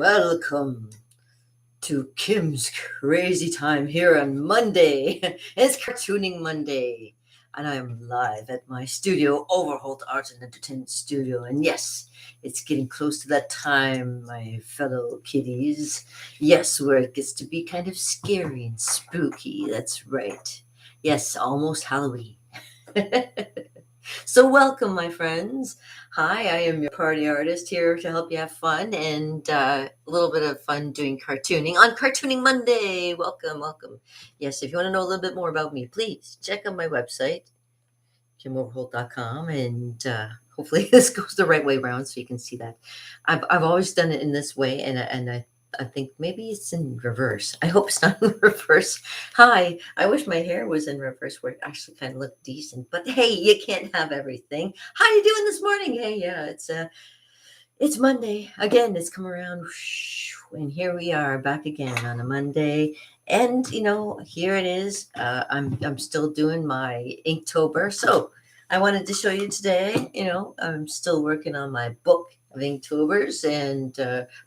Welcome to Kim's Crazy Time here on Monday. It's Cartooning Monday, and I am live at my studio, Overholt Art and Entertainment Studio. And yes, it's getting close to that time, my fellow kiddies. Yes, where it gets to be kind of scary and spooky. That's right. Yes, almost Halloween. So, welcome, my friends. Hi, I am your party artist here to help you have fun and a little bit of fun doing cartooning on Cartooning Monday. Welcome, welcome. Yes, if you want to know a little bit more about me, please check out my website, jimoverholt.com, and hopefully this goes the right way around so you can see that. I've always done it in this way, and I think maybe it's in reverse. I hope it's not in reverse. Hi, I wish my hair was in reverse where it actually kind of looked decent. But hey, you can't have everything. How you doing this morning? Hey, yeah, it's Monday again. It's come around, and here we are back again on a Monday. And here it is. I'm still doing my Inktober. So I wanted to show you today. I'm still working on my book of Inktober's, and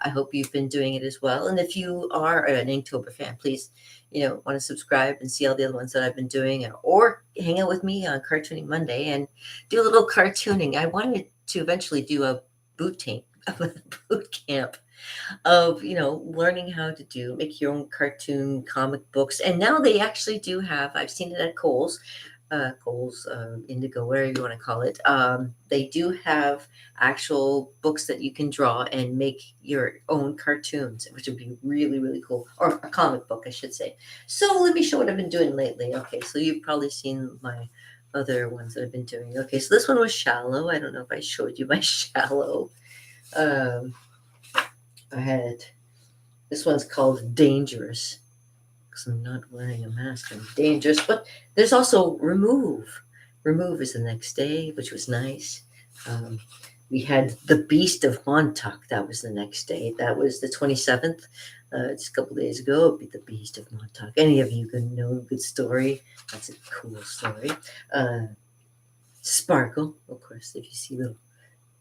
I hope you've been doing it as well. And if you are an Inktober fan, please, want to subscribe and see all the other ones that I've been doing, or hang out with me on Cartooning Monday and do a little cartooning. I wanted to eventually do a boot camp, boot camp of learning how to make your own cartoon comic books. And now they actually do have. I've seen it at Kohl's, Indigo, whatever you want to call it. They do have actual books that you can draw and make your own cartoons, which would be really, really cool. Or a comic book, I should say. So let me show what I've been doing lately. Okay, so you've probably seen my other ones that I've been doing. Okay, so this one was Shallow. I don't know if I showed you my Shallow. I had this one's called Dangerous because I'm not wearing a mask. I'm dangerous, but there's also Remove. Remove is the next day, which was nice. Um, we had The Beast of Montauk. That was the next day. That was the 27th. Just a couple days ago. It'd be The Beast of Montauk. Any of you can know a good story? That's a cool story. Sparkle, of course. If you see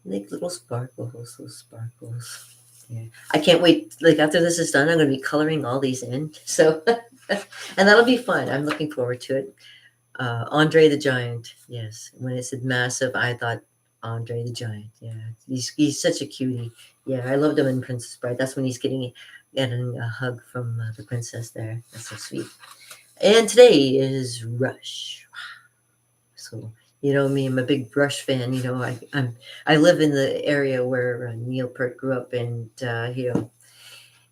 little sparkles, those sparkles. Yeah. I can't wait. Like after this is done, I'm going to be coloring all these in. So, and that'll be fun. I'm looking forward to it. Andre the Giant. Yes. When it said massive, I thought Andre the Giant. Yeah. He's such a cutie. Yeah. I loved him in Princess Bride. That's when he's getting a hug from the princess there. That's so sweet. And today is Rush. So you know me, I'm a big Rush fan. I live in the area where Neil Peart grew up, and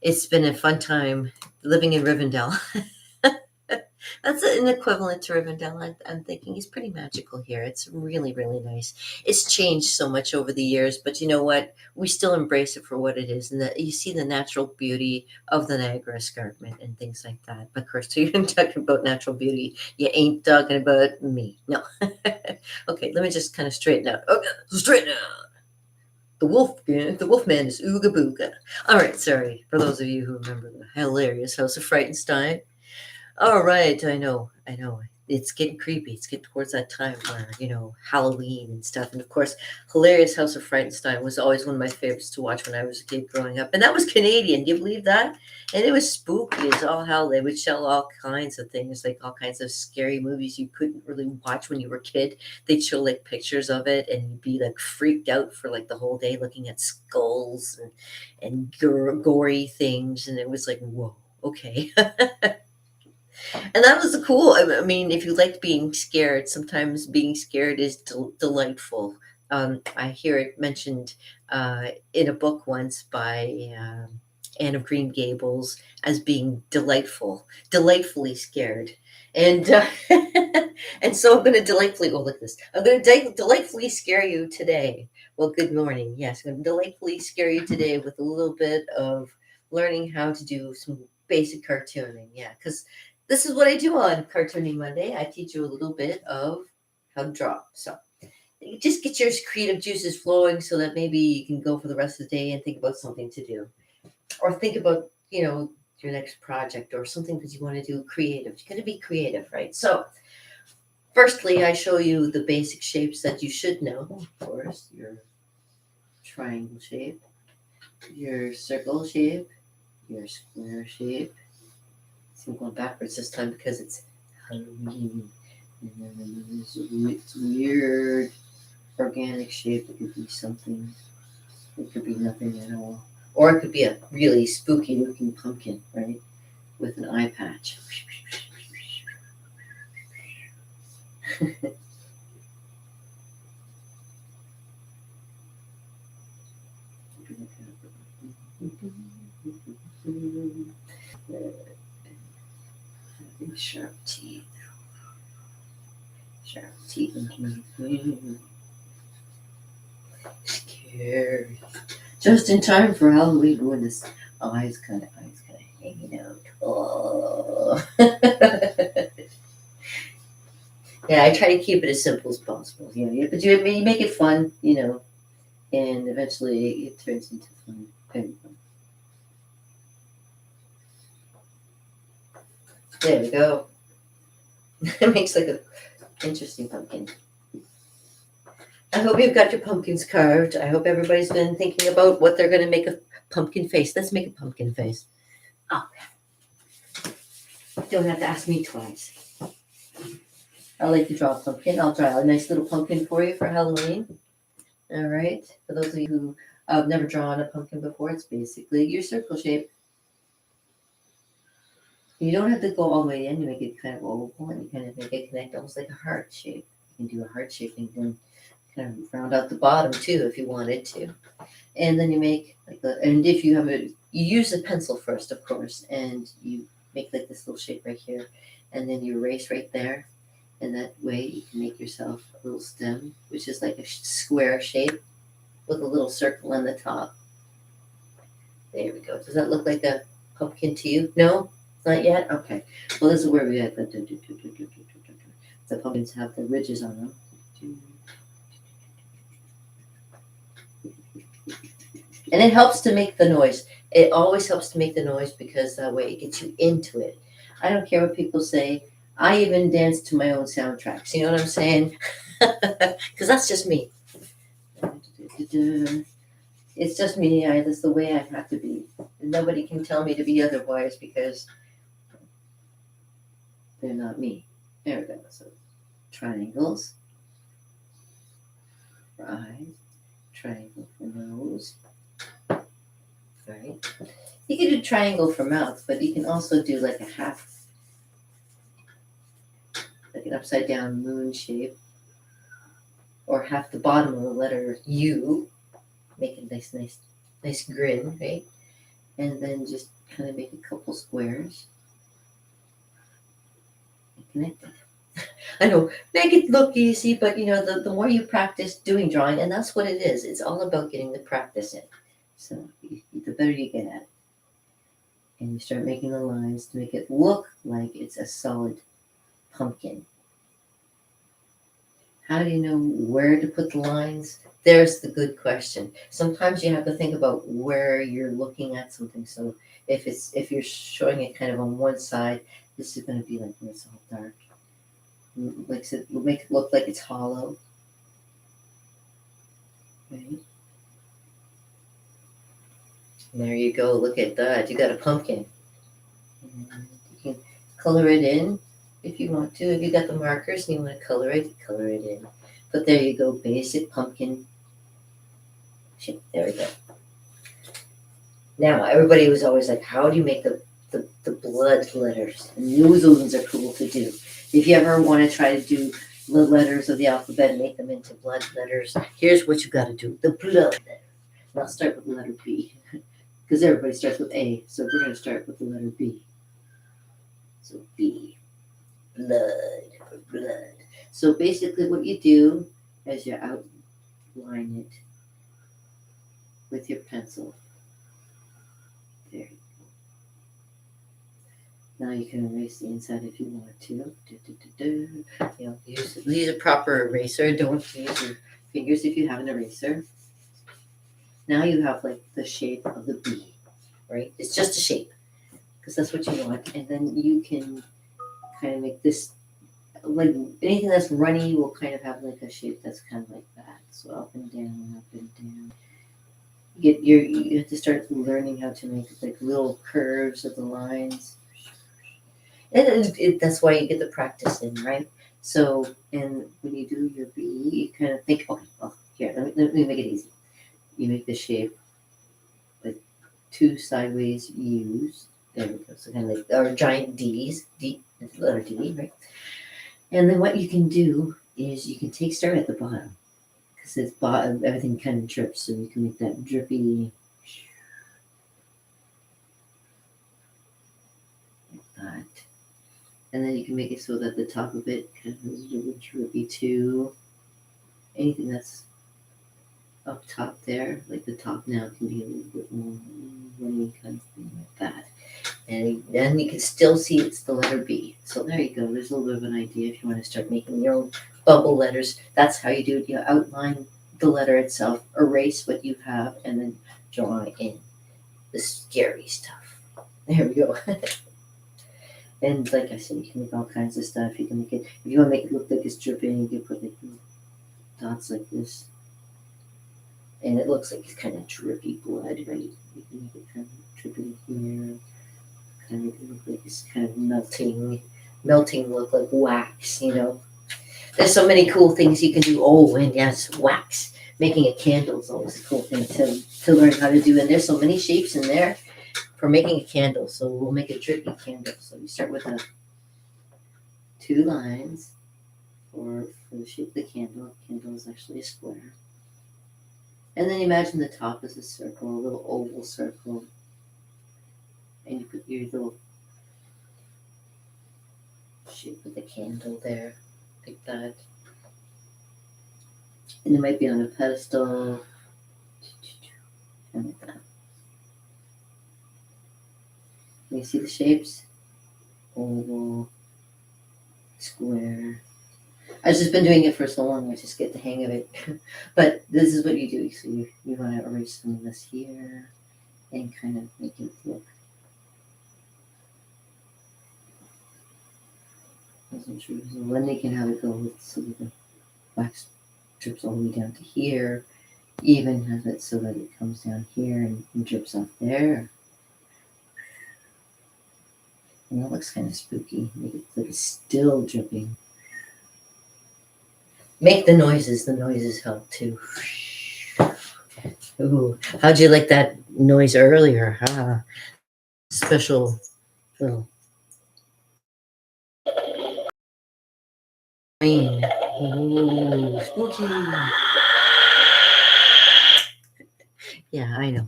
it's been a fun time living in Rivendell. That's an equivalent to Rivendell. I'm thinking it's pretty magical here. It's really, really nice. It's changed so much over the years, but you know what? We still embrace it for what it is, and that you see the natural beauty of the Niagara Escarpment and things like that. But of course, so you're talking about natural beauty. You ain't talking about me. No. Okay, let me just kind of straighten out. Okay, straighten out. The Wolfman is Ooga Booga. All right, sorry for those of you who remember the hilarious House of Frightenstein. All right, I know. It's getting creepy. It's getting towards that time where, Halloween and stuff. And of course, Hilarious House of Frightenstein was always one of my favorites to watch when I was a kid growing up. And that was Canadian. Do you believe that? And it was spooky as all hell. They would show all kinds of things, like all kinds of scary movies you couldn't really watch when you were a kid. They'd show like pictures of it, and you'd be like freaked out for like the whole day looking at skulls and gory things. And it was like, whoa, okay. And that was cool. I mean, if you like being scared, sometimes being scared is delightful. I hear it mentioned in a book once by Anne of Green Gables as being delightfully scared. And and so I'm going to delightfully, oh, look at this. I'm going to delightfully scare you today. Well, good morning. Yes, I'm going to delightfully scare you today with a little bit of learning how to do some basic cartooning. Yeah, because this is what I do on Cartooning Monday. I teach you a little bit of how to draw. So you just get your creative juices flowing so that maybe you can go for the rest of the day and think about something to do. Or think about, your next project or something that you want to do creative. You got to be creative, right? So firstly, I show you the basic shapes that you should know. Of course, your triangle shape. your circle shape, your square shape. See, I'm going backwards this time because it's Halloween. And then this weird organic shape. It could be something. It could be nothing at all. Or it could be a really spooky looking pumpkin, right? With an eye patch. Sharp teeth. Sharp teeth. Scary. Just in time for Halloween when his eyes kind of hanging out. Oh. Yeah, I try to keep it as simple as possible. But you make it fun, and eventually it turns into fun. There we go. It makes like a interesting pumpkin. I hope you've got your pumpkins carved. I hope everybody's been thinking about what they're going to make a pumpkin face. Let's make a pumpkin face. Oh, don't have to ask me twice. I like to draw a pumpkin. I'll draw a nice little pumpkin for you for Halloween. All right. For those of you who have never drawn a pumpkin before, it's basically your circle shape. You don't have to go all the way in. You make it kind of oval, and you kind of make it connect almost like a heart shape. You can do a heart shape and then kind of round out the bottom too if you wanted to. And then you make and if you have you use a pencil first, of course, and you make like this little shape right here, and then you erase right there, and that way you can make yourself a little stem, which is like a square shape with a little circle on the top. There we go. Does that look like a pumpkin to you? No? Not yet? Okay. Well, this is where we have the pumpkins have the ridges on them. And it helps to make the noise. It always helps to make the noise because that way it gets you into it. I don't care what people say. I even dance to my own soundtracks. You know what I'm saying? Because that's just me. It's just me. That's the way I have to be. Nobody can tell me to be otherwise because they're not me. There we go. So triangles for eyes, triangle for nose. Right. You can do triangle for mouth, but you can also do like a half, like an upside down moon shape, or half the bottom of the letter U. Make a nice grin, right? And then just kind of make a couple squares. And connect it. I know, make it look easy, but the more you practice doing drawing, and that's what it is. It's all about getting the practice in. So the better you get at it. And you start making the lines to make it look like it's a solid pumpkin. How do you know where to put the lines? There's the good question. Sometimes you have to think about where you're looking at something. So if you're showing it kind of on one side, this is going to be like when it's all dark. Makes it make it look like it's hollow. Right? And there you go. Look at that. You got a pumpkin. And you can color it in if you want to. If you got the markers and you want to color it in. But there you go. Basic pumpkin shape. There we go. Now, everybody was always like, how do you make the blood letters? And those ones are cool to do. If you ever want to try to do the letters of the alphabet and make them into blood letters, here's what you got to do. The blood letter. And I'll start with the letter B. Because everybody starts with A, so we're going to start with the letter B. So B, blood. So basically what you do is you outline it with your pencil. There you go. Now you can erase the inside if you want to. Use a proper eraser. Don't use your fingers if you have an eraser. Now you have like the shape of the B, right? It's just a shape because that's what you want. And then you can kind of make this, like anything that's runny will kind of have like a shape that's kind of like that. So up and down, You have to start learning how to make like little curves of the lines, and that's why you get the practice in, right? So, and when you do your B, you kind of think, okay, well, here, let me make it easy. You make the shape like two sideways U's. There we go. So kind of like, or giant D's, D, letter D, right? And then what you can do is you can start at the bottom because it's bottom, everything kind of drips, so you can make that drippy like that. And then you can make it so that the top of it kind of is a little drippy too. Anything that's up top there, like the top now can be a little bit more runny kind of thing like that. And then you can still see it's the letter B. So there you go. There's a little bit of an idea if you want to start making your own bubble letters. That's how you do it. You outline the letter itself, erase what you have, and then draw in the scary stuff. There we go. And like I said, you can make all kinds of stuff. You can make it, if you want to make it look like it's dripping, you can put like little dots like this. And it looks like it's kind of drippy blood, right? You can make it kind of dripping here. Kind of look like it's kind of melting look like wax, you know. There's so many cool things you can do. Oh, and yes, wax. Making a candle is always a cool thing to learn how to do. And there's so many shapes in there for making a candle. So we'll make a drippy candle. So you start with two lines for the shape of the candle. The candle is actually a square. And then imagine the top is a circle, a little oval circle. And you put your little shape of the candle there, like that. And it might be on a pedestal, and like that. You see the shapes? Oval, square. I've just been doing it for so long, I just get the hang of it. But this is what you do. So you want to erase some of this here and kind of make it look. So then they can have it go with so that the wax drips all the way down to here. Even have it so that it comes down here and drips off there. And that looks kind of spooky. Make it like it's still dripping. Make the noises help too. Ooh, how'd you like that noise earlier? Ah, special little rain. Ooh, spooky. Yeah, I know.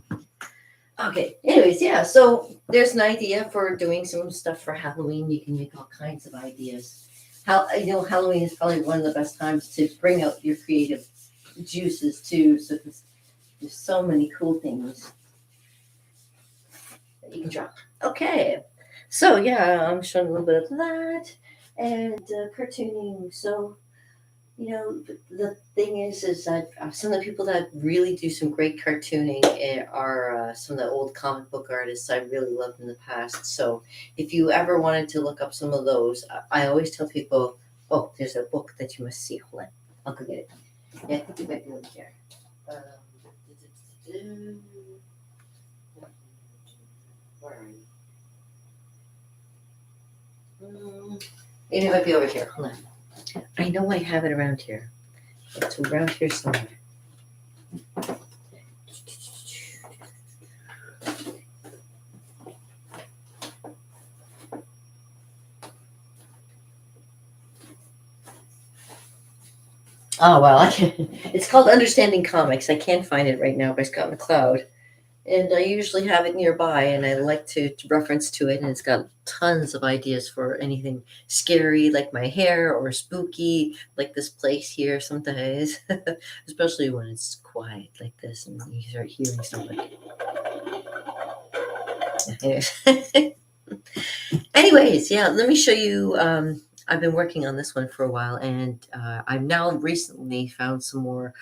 Okay, anyways, yeah, so there's an idea for doing some stuff for Halloween. You can make all kinds of ideas. Halloween is probably one of the best times to bring out your creative juices too. So there's so many cool things that you can draw. Okay, so yeah, I'm showing a little bit of that and cartooning. So the thing is that some of the people that really do some great cartooning are some of the old comic book artists I really loved in the past. So if you ever wanted to look up some of those, I always tell people, oh, there's a book that you must see. Hold on, I'll go get it. Yeah, I think it might be over here. Where are you? Maybe it might be over here. Hold on. I know I have it around here. It's around here somewhere. Oh well, it's called Understanding Comics. I can't find it right now, but it's got in the cloud. And I usually have it nearby, and I like to reference to it. And it's got tons of ideas for anything scary, like my hair, or spooky, like this place here sometimes, especially when it's quiet like this and you start hearing stuff like. Anyways, yeah, let me show you. I've been working on this one for a while, and I've now recently found some more.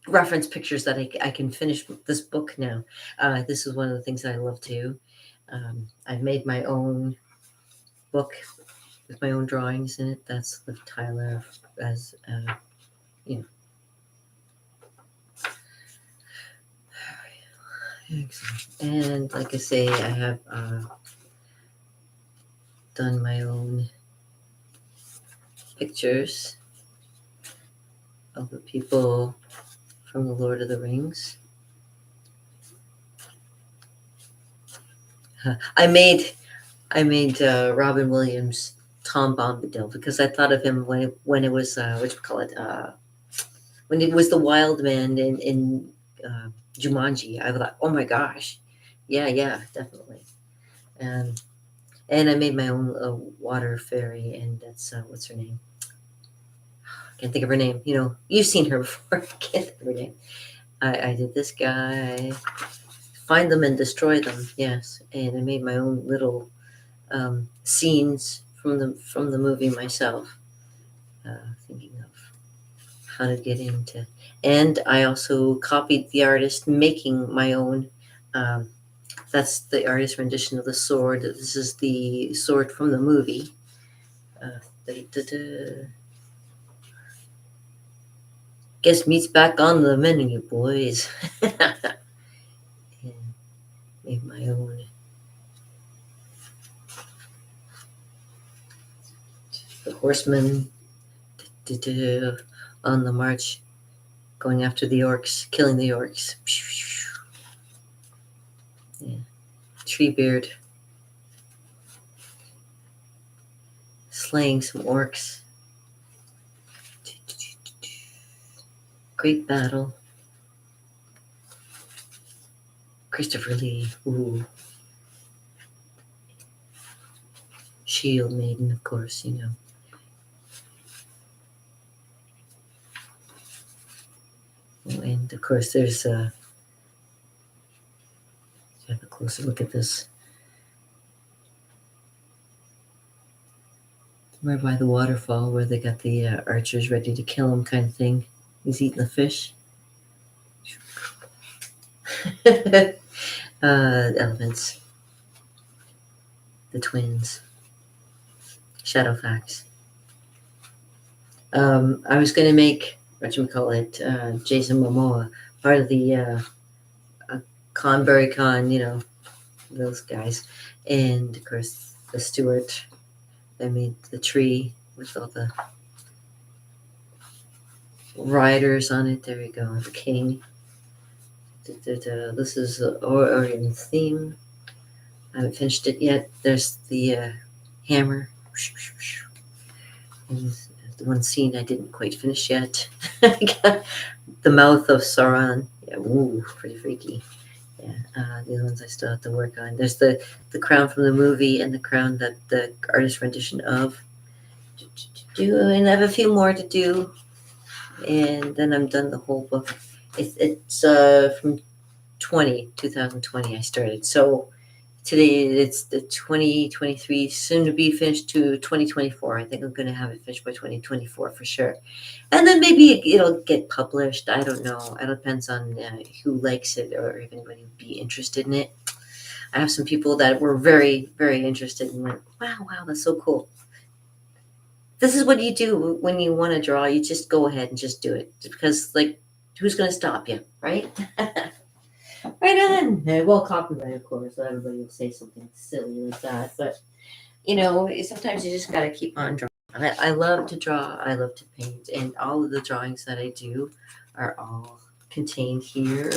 Reference pictures that I can finish this book now. This is one of the things that I love too. I've made my own book with my own drawings in it. That's with Tyler as you know. Excellent. And like I say, I have done my own pictures of the people from the Lord of the Rings. I made Robin Williams Tom Bombadil because I thought of him when it was what you call it when it was the wild man in Jumanji. I thought, oh my gosh, yeah, definitely. Um, and I made my own water fairy, and that's what's her name? Can't think of her name. You know, you've seen her before. I can't think of her name. I did this guy. Find them and destroy them. Yes, and I made my own little scenes from the movie myself. Thinking of how to get into, and I also copied the artist making my own. Um, that's the artist rendition of the sword. This is the sword from the movie. Da-da-da. Guess meat's back on the menu, boys. And made my own. The horsemen on the march, going after the orcs, killing the orcs. Yeah. Treebeard slaying some orcs. Great battle. Christopher Lee. Ooh. Shield Maiden, of course, you know. Oh, and of course, there's have a closer look at this. Right by the waterfall where they got the archers ready to kill him, kind of thing. He's eating the fish. Elements. The twins. Shadowfax. I was going to make, whatchamacallit, Jason Momoa, part of the Conbury Con, you know, those guys. And, of course, the Stewart. I made the tree with all the riders on it. There you go. The king. This is the Orion theme. I haven't finished it yet. There's the hammer. And the one scene I didn't quite finish yet. The mouth of Sauron. Yeah, ooh, pretty freaky. Yeah, the other ones I still have to work on. There's the crown from the movie and the crown that the artist rendition of. And I have a few more to do, and then I'm done the whole book. It's from 2020 I started. So today it's the 2023, soon to be finished to 2024. I think I'm going to have it finished by 2024 for sure. And then maybe it'll get published. I don't know. It depends on who likes it or if anybody would be interested in it. I have some people that were very, very interested and went, wow, that's so cool. This is what you do when you want to draw. You just go ahead and just do it because, like, who's going to stop you, right? Right on. Well, copyright, of course. So everybody will say something silly like that. But, you know, sometimes you just got to keep on drawing. I love to draw. I love to paint. And all of the drawings that I do are all contained here.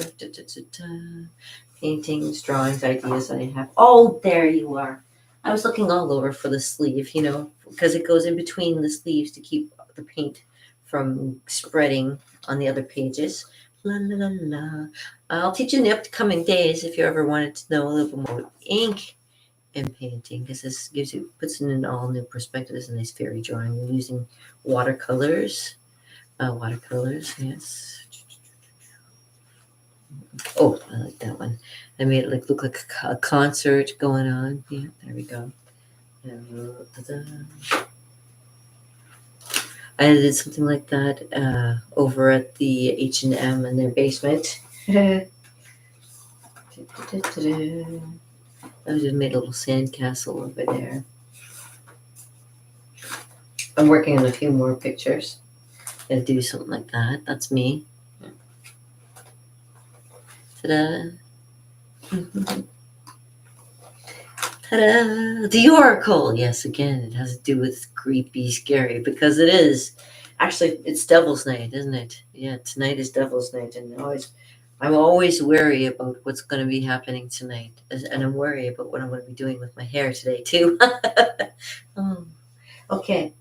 Paintings, drawings, ideas that I have. Oh, there you are. I was looking all over for the sleeve, you know, because it goes in between the sleeves to keep the paint from spreading on the other pages. La la la la. I'll teach you in the upcoming days if you ever wanted to know a little bit more ink and painting, because this puts it in all new perspective. It's a nice fairy drawing. We're using watercolors. Watercolors, yes. Oh, I like that one. I made it look like a concert going on. Yeah, there we go. I did something like that over at the H&M in their basement. I just made a little sandcastle over there. I'm working on a few more pictures. Gonna do something like that. That's me. Ta-da. Ta-da! The Oracle. Yes, again, it has to do with creepy, scary, because it is. Actually, it's Devil's Night, isn't it? Yeah, tonight is Devil's Night, and I'm always wary about what's going to be happening tonight, and I'm worried about what I'm going to be doing with my hair today too. Oh, okay.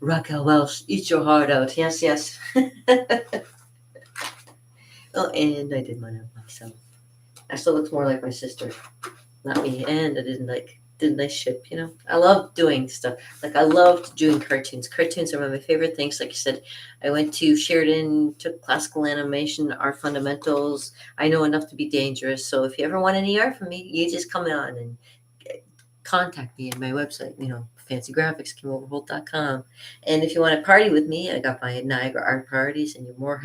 Raquel Welch, eat your heart out. Yes, yes. Oh, and I did mine up myself. I still look more like my sister, not me. And I didn't I ship, you know? I love doing stuff. Like I loved doing cartoons. Cartoons are one of my favorite things. Like I said, I went to Sheridan, took classical animation, art fundamentals. I know enough to be dangerous. So if you ever want any art from me, you just come on and contact me at my website, Fancy Graphics, KimOverholt.com. And if you want to party with me, I got my Niagara art parties, and you're more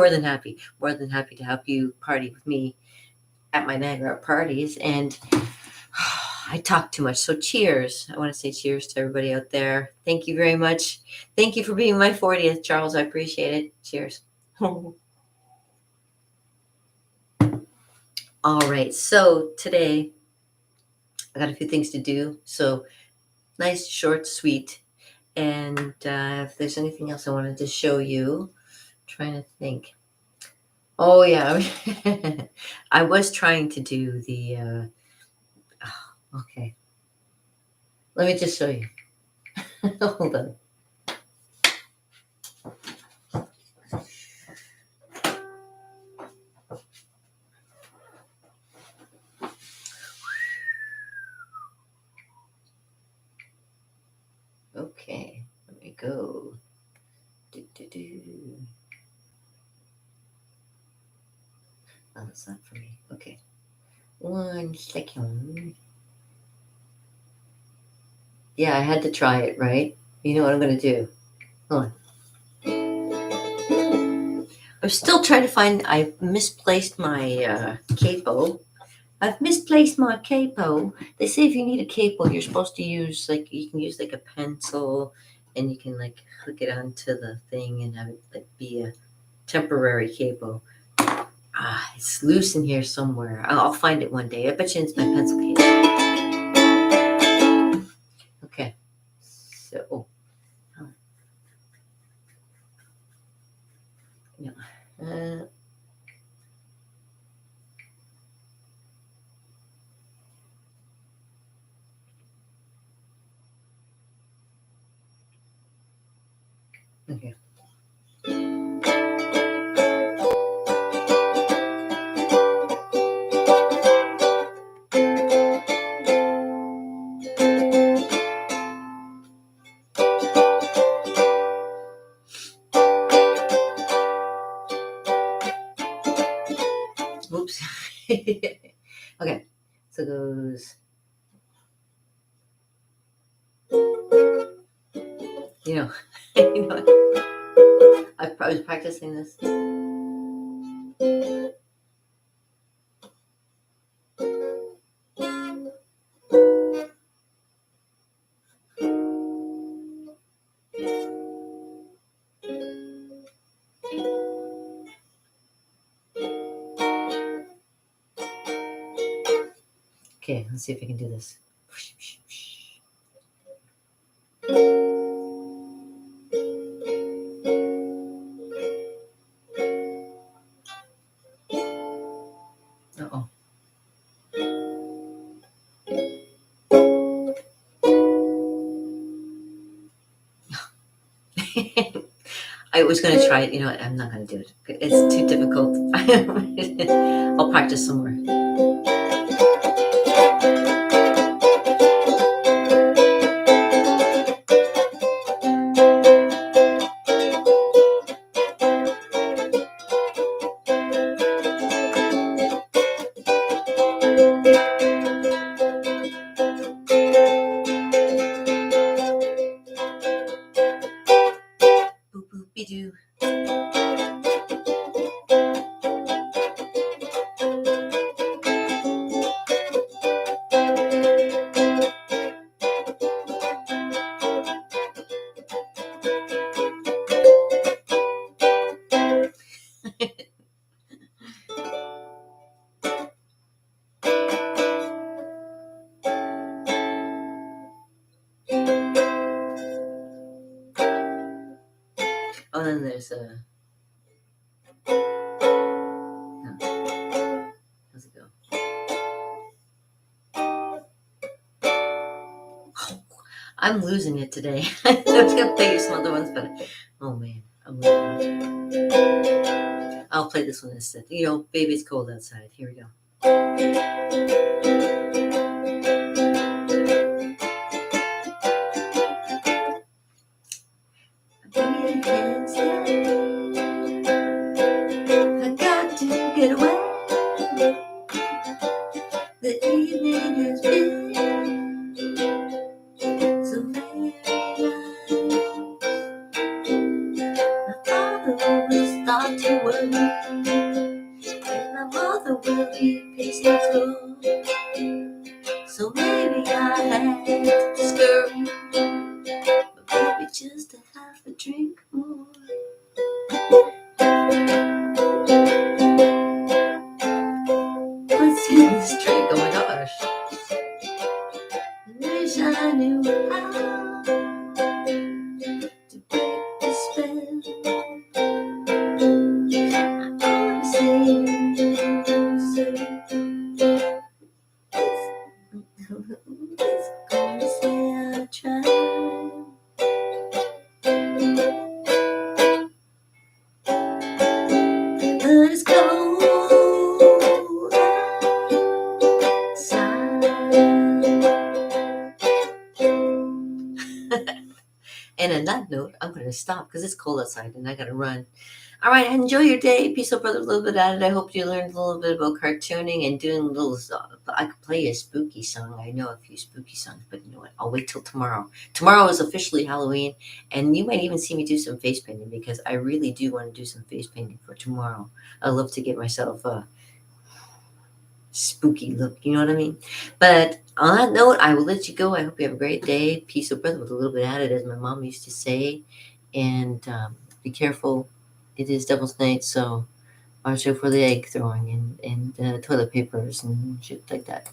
than happy to help you party with me at my Niagara parties. And I talk too much. So cheers. I want to say cheers to everybody out there. Thank you very much. Thank you for being my 40th, Charles. I appreciate it. Cheers. All right. So today I got a few things to do. So nice, short, sweet. And if there's anything else I wanted to show you, I'm trying to think. Oh, yeah. I was trying to do the. Okay. Let me just show you. Hold on. Okay, let me go. Do. Oh, that's not for me. Okay. 1 second. Yeah, I had to try it, right? You know what I'm going to do. Hold on. I'm still trying to find. I misplaced my capo. I've misplaced my capo. They say if you need a capo, you're supposed to use you can use like a pencil, and you can like hook it onto the thing and have it like be a temporary capo. It's loose in here somewhere. I'll find it one day. I bet you it's my pencil case. Okay. So, no. Okay. Oops. Okay. So it goes. You know, you know, I was practicing this. Okay, let's see if I can do this. Uh-oh. I was going to try it. You know what? I'm not going to do it. It's too difficult. I'll practice some more. Boop, boop, be doo. Oh, then there's a. How's it go? Oh, I'm losing it today. I was gonna play you some other ones, but oh man, I'm losing it. I'll play this one instead. You know, baby, it's cold outside. Here we go. I got to get away. The evening has been so very nice. My father will start to worry, and my mother will be pacing slow. So maybe I had to scurry, but maybe just a half a drink more. Let's see this drink. Oh my gosh. I wish I knew how to break the spell. I ought to say, gonna say I tried. But it's cold outside. And on that note, I'm going to stop because it's cold outside and I got to run. All right, enjoy your day. Peace out, brother. A little bit at it. I hope you learned a little bit about cartooning and doing little. I could play a spooky song. I know a few spooky songs, but you know what? I'll wait till tomorrow. Tomorrow is officially Halloween, and you might even see me do some face painting because I really do want to do some face painting for tomorrow. I love to get myself a spooky look. You know what I mean? But on that note, I will let you go. I hope you have a great day. Peace out, brother, with a little bit added, as my mom used to say. And be careful. It is Devil's Night, so watch out for the egg throwing and toilet papers and shit like that.